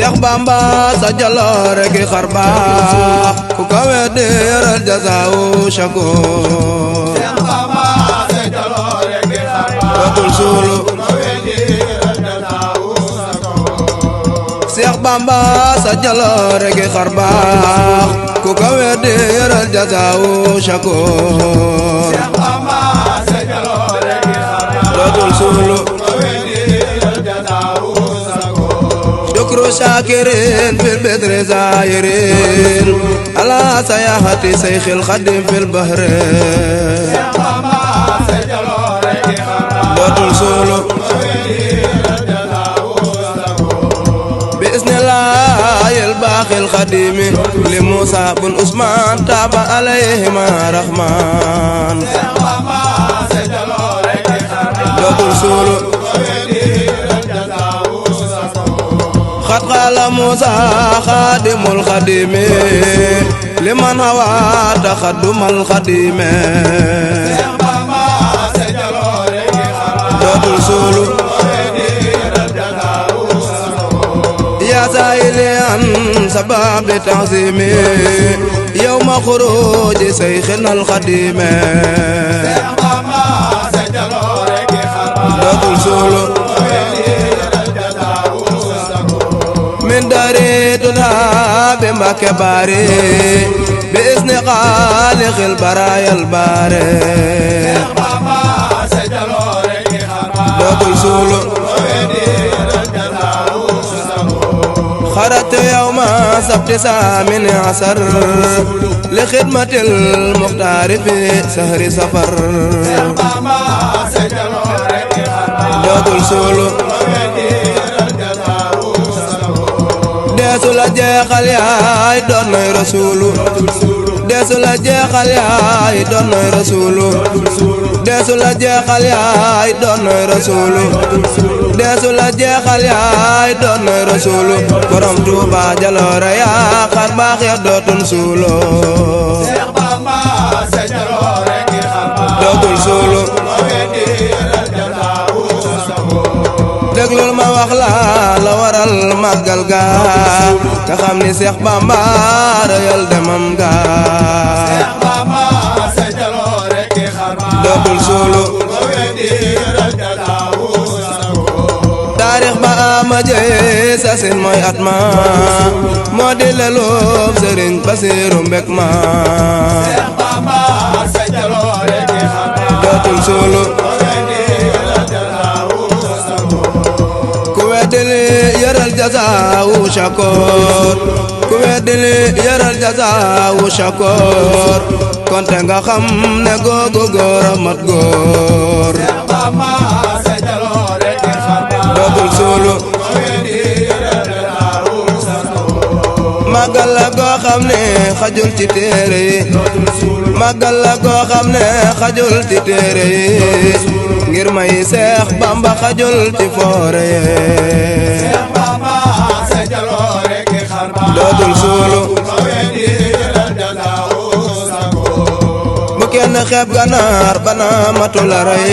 Seex Bamba sa jaloore gi xar baax ku ko weddi yaral jazaawu shakoor Seex Bamba sa jaloore gi xar baax dootul suulu ku ko weddi yaral jazaawu shakoor Seex Bamba sa jaloore gi xar baax ku ko weddi yaral jazaawu shakoor Seex Bamba sa jaloore gi xar baax dootul suulu ku ko weddi yaral jazaawu شكر شاكرين في البدر زايرين على سياحة شيخ الخدم في البحرين dootul suulu بإذن الله الباقي الخديم لموسى بن عثمان تاب عليهما رحمن dootul suulu قد قال موسى خادم الخديم لمن هوى تخدم الخديم dootul suulu يا سائلي عن سباب التعظيم يوم خروج شيخنا الخديم dootul suulu من داري تنها بمكة باري بإذن خالق البرايا الباري dootul suulu خرجت يوم سبت 18 لخدمة المختار في شهر سفر dootul suulu deesu la jeexal yaay doon nay rasuulu deesu la jeexal yaay doon nay rasuulu deesu la jeexal yaay doon nay rasuulu deesu la jeexal yaay doon nay rasuulu borom Tuuba jaloore yaa xar baax ya dootul suulu dootul suulu déglul ma wax la waral màggal ga nga xam ni Seex Bamba rëyal demam ga dootul suulu taarix ba ama jee sasin mooy at ma moo di leloob Sëriñ Basiiru Mbek ma dootul suulu yaral jazaawu shakoor ku weddili yaral jazaawu shakoor konte nga xam ne googu góor a mat góor dootul suulu màggal la goo xam ne xajul ci téere yi màggal la goo xam ne xajul ci téere yi ngir may Seex Bamba xajul ci foore yi dootul suulu bu kenn xeeb ganaar bana matu la rey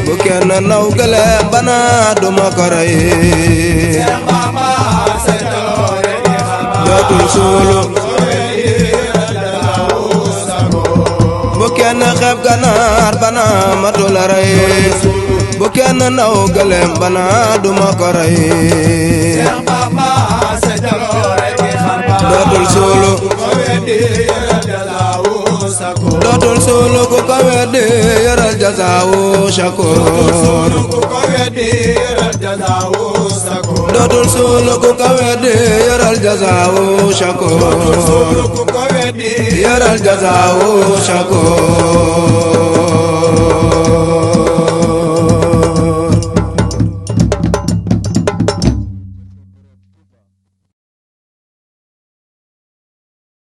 bu kenn naw gële bana duma ko rey dootul suulu bu kenn xeeb ganaar bana matu la rey bu kenn naw gële bana duma ko rey dootul suulu dootul suulu ku ko weddi yaral jazaawu shakoor dootul suulu ku ko weddi yaral jazaawu shakoor yaral jazaawu shakoor